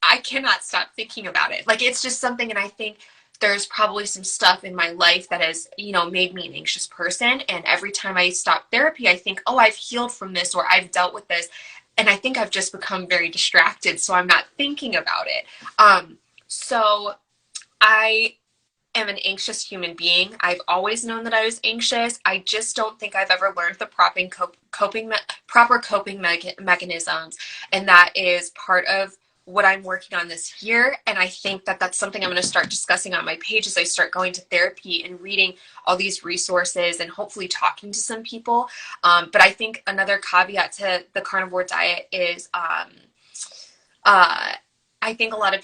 I cannot stop thinking about it. Like, it's just something, and I think there's probably some stuff in my life that has, made me an anxious person. And every time I stop therapy, I think, oh, I've healed from this, or I've dealt with this. And I think I've just become very distracted, so I'm not thinking about it. So I am an anxious human being. I've always known that I was anxious. I just don't think I've ever learned the proper coping mechanisms. And that is part of what I'm working on this year. And I think that that's something I'm going to start discussing on my page as I start going to therapy and reading all these resources and hopefully talking to some people. But I think another caveat to the carnivore diet is I think a lot of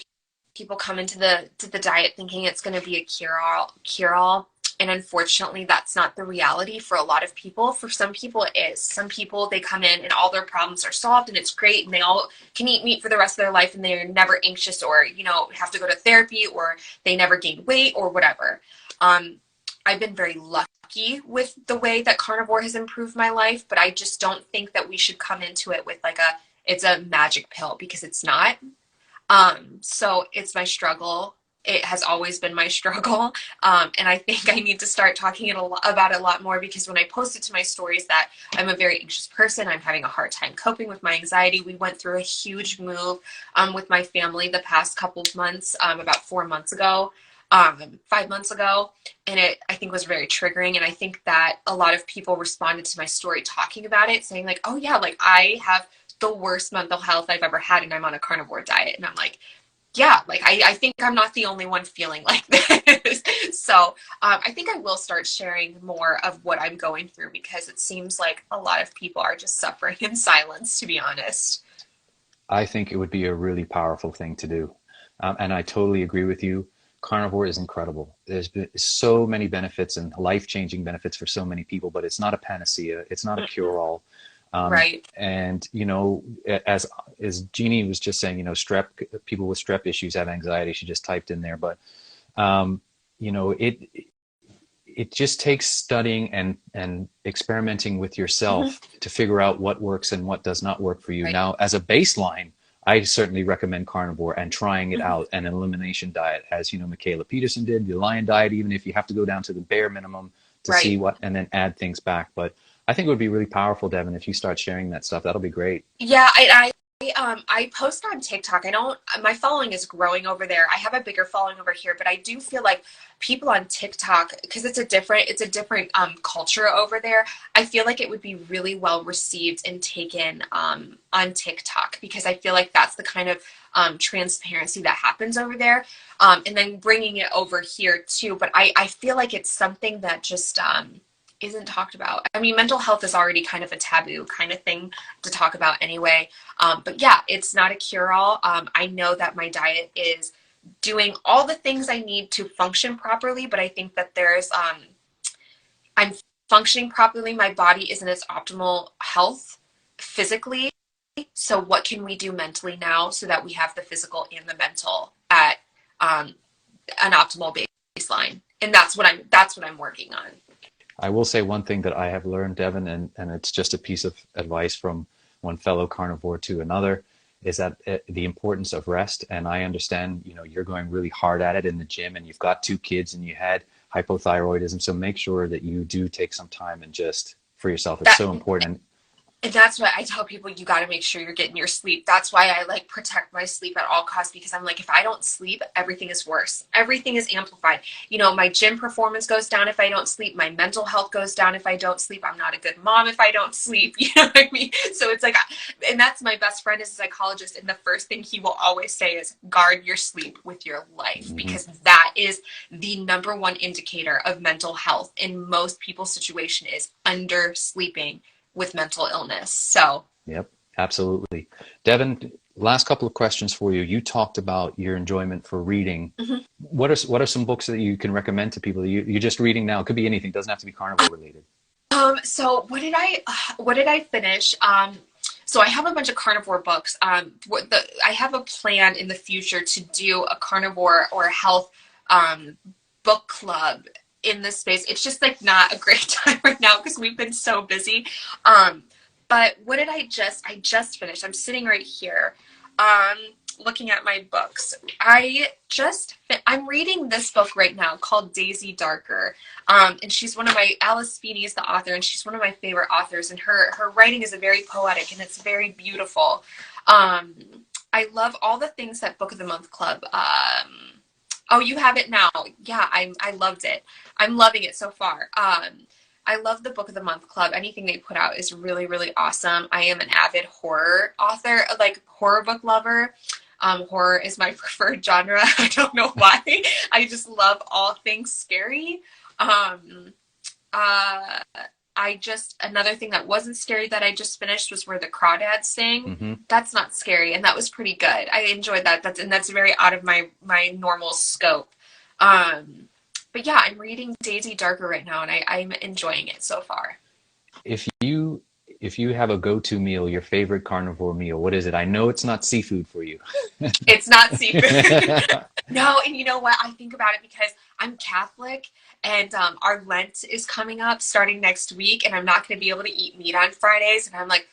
people come into the diet thinking it's going to be a cure-all. And unfortunately, that's not the reality for a lot of people. For some people, it is. Some people, they come in and all their problems are solved and it's great. And they all can eat meat for the rest of their life and they're never anxious or, have to go to therapy or they never gain weight or whatever. I've been very lucky with the way that carnivore has improved my life, but I just don't think that we should come into it with it's a magic pill, because it's not. So it's my struggle. It has always been my struggle. And I think I need to start talking about it a lot more, because when I posted to my stories that I'm a very anxious person, I'm having a hard time coping with my anxiety. We went through a huge move with my family the past couple of months, about 5 months ago. And it, I think, was very triggering. And I think that a lot of people responded to my story talking about it, saying like, oh yeah, like I have the worst mental health I've ever had and I'm on a carnivore diet. And I'm like, yeah, like I think I'm not the only one feeling like this. So I think I will start sharing more of what I'm going through, because it seems like a lot of people are just suffering in silence, to be honest. I think it would be a really powerful thing to do. And I totally agree with you. Carnivore is incredible. There's been so many benefits and life-changing benefits for so many people, but it's not a panacea. It's not a cure-all. Right. And, as Jeannie was just saying, strep, people with strep issues have anxiety. She just typed in there, but, it just takes studying and experimenting with yourself to figure out what works and what does not work for you. Right. Now, as a baseline, I certainly recommend carnivore and trying it out, an elimination diet, as Michaela Peterson did, the Lion diet, even if you have to go down to the bare minimum to see what, and then add things back. But I think it would be really powerful, Devin, if you start sharing that stuff. That'll be great. Yeah, I post on TikTok. My following is growing over there. I have a bigger following over here, but I do feel like people on TikTok, because it's a different culture over there. I feel like it would be really well received and taken on TikTok, because I feel like that's the kind of transparency that happens over there. And then bringing it over here too. But I feel like it's something that just isn't talked about. I mean, mental health is already kind of a taboo kind of thing to talk about anyway. But yeah, it's not a cure-all. I know that my diet is doing all the things I need to function properly, but I think that I'm functioning properly. My body isn't its optimal health physically. So what can we do mentally now so that we have the physical and the mental at an optimal baseline? And that's what I'm working on. I will say one thing that I have learned, Devin, and it's just a piece of advice from one fellow carnivore to another, is that the importance of rest. And I understand, you're going really hard at it in the gym, and you've got 2 kids and you had hypothyroidism. So make sure that you do take some time and just for yourself. It's so important. And that's why I tell people, you got to make sure you're getting your sleep. That's why I protect my sleep at all costs, because I'm like, if I don't sleep, everything is worse. Everything is amplified. My gym performance goes down if I don't sleep. My mental health goes down if I don't sleep. I'm not a good mom if I don't sleep. You know what I mean? So it's like, and that's my best friend is a psychologist. And the first thing he will always say is guard your sleep with your life, because that is the number one indicator of mental health in most people's situation, is undersleeping with mental illness. So yep, absolutely. Devin, last couple of questions for you. You talked about your enjoyment for reading. What are some books that you can recommend to people that you're just reading now? It could be anything, it doesn't have to be carnivore related. So what did I finish? So I have a bunch of carnivore books. I have a plan in the future to do a carnivore or health book club in this space. It's just not a great time right now because we've been so busy. But what did I just finished? I'm sitting right here looking at my books. I'm reading this book right now called Daisy Darker. And she's Alice Feeney is the author, and she's one of my favorite authors, and her writing is very poetic and it's very beautiful. I love all the things that Book of the Month Club, oh, you have it now. Yeah, I loved it. I'm loving it so far. I love the Book of the Month Club. Anything they put out is really, really awesome. I am an avid horror author, horror book lover. Horror is my preferred genre. I don't know why. I just love all things scary. another thing that wasn't scary that I just finished was where the crawdads sing. Mm-hmm. That's not scary, and that was pretty good. I enjoyed that. That's very out of my normal scope. But yeah, I'm reading Daisy Darker right now, and I'm enjoying it so far. If you have a go-to meal, your favorite carnivore meal, what is it? I know it's not seafood for you. It's not seafood. No, and you know what? I think about it because I'm Catholic, and our Lent is coming up starting next week, and I'm not going to be able to eat meat on Fridays, and I'm like,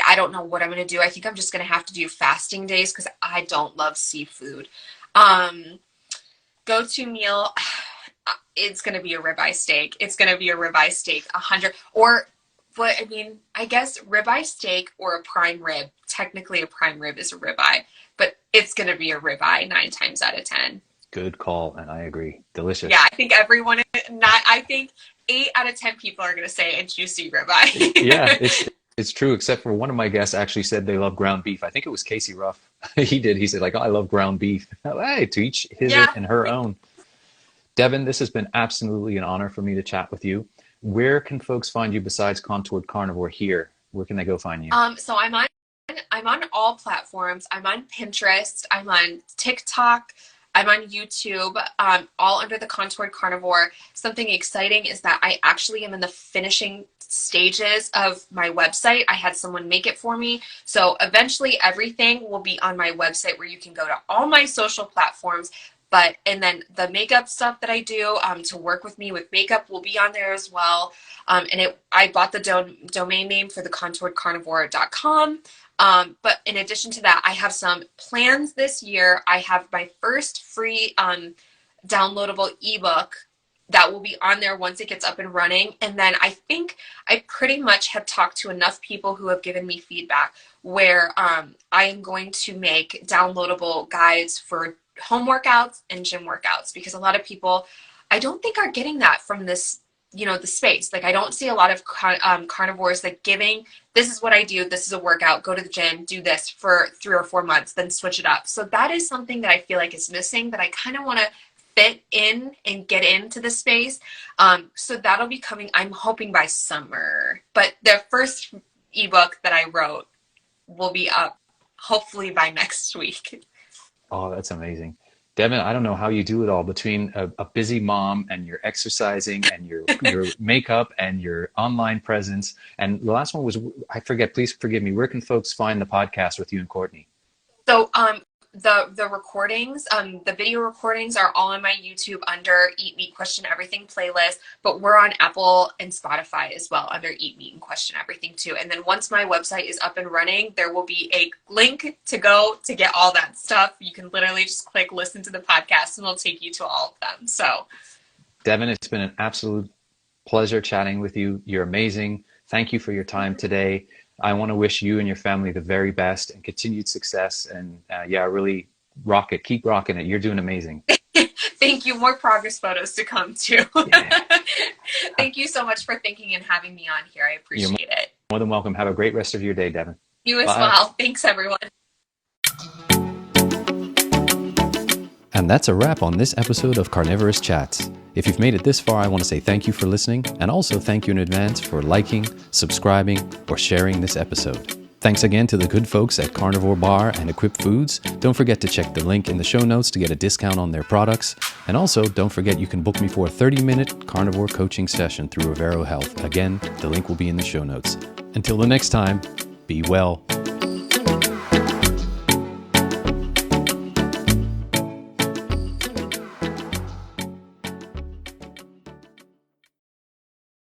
I don't know what I'm going to do. I think I'm just going to have to do fasting days because I don't love seafood. Go-to meal, it's going to be a ribeye steak. It's going to be a ribeye steak, 100, or what, I mean, I guess ribeye steak or a prime rib. Technically a prime rib is a ribeye, but it's going to be a ribeye 9 times out of 10. Good call, and I agree. Delicious. Yeah, I think I think 8 out of 10 people are going to say a juicy ribeye. Yeah, it's true, except for one of my guests actually said they love ground beef. I think it was Casey Ruff. He said like, oh, I love ground beef. Hey, to each his and her own. Devan, this has been absolutely an honor for me to chat with you. Where can folks find you besides Contoured Carnivore here? Where can they go find you? So I'm on all platforms. I'm on Pinterest. I'm on TikTok. I'm on YouTube, all under the Contoured Carnivore. Something exciting is that I actually am in the finishing stages of my website. I had someone make it for me. So eventually everything will be on my website where you can go to all my social platforms. And then the makeup stuff that I do to work with me with makeup will be on there as well. I bought the domain name for the contouredcarnivore.com. But in addition to that, I have some plans this year. I have my first free downloadable ebook that will be on there once it gets up and running. And then I think I pretty much have talked to enough people who have given me feedback where I am going to make downloadable guides for home workouts and gym workouts, because a lot of people, I don't think, are getting that from this, the space. Like, I don't see a lot of carnivores like giving, this is what I do, this is a workout, go to the gym, do this for 3 or 4 months, then switch it up. So that is something that I feel like is missing, that I kind of want to fit in and get into the space. So that'll be coming, I'm hoping, by summer. But the first ebook that I wrote will be up hopefully by next week. Oh, that's amazing. Devan, I don't know how you do it all between a busy mom and your exercising and your makeup and your online presence. And the last one was, I forget, please forgive me. Where can folks find the podcast with you and Courtney? So the recordings, the video recordings are all on my YouTube under Eat Meat Question Everything playlist, but we're on Apple and Spotify as well under Eat Meat and Question Everything too. And then once my website is up and running, there will be a link to go to get all that stuff. You can literally just click listen to the podcast and it'll take you to all of them. So Devan, it's been an absolute pleasure chatting with you. You're amazing. Thank you for your time today. I want to wish you and your family the very best and continued success. And really rock it. Keep rocking it. You're doing amazing. Thank you. More progress photos to come too. Yeah. Thank you so much for thinking and having me on here. I appreciate it. More than welcome. Have a great rest of your day, Devan. You as well. Thanks, everyone. And that's a wrap on this episode of Carnivorist Chats. If you've made it this far, I want to say thank you for listening, and also thank you in advance for liking, subscribing, or sharing this episode. Thanks again to the good folks at Carnivore Bar and Equip Foods. Don't forget to check the link in the show notes to get a discount on their products. And also, don't forget you can book me for a 30-minute carnivore coaching session through Rivero Health. Again, the link will be in the show notes. Until the next time, be well.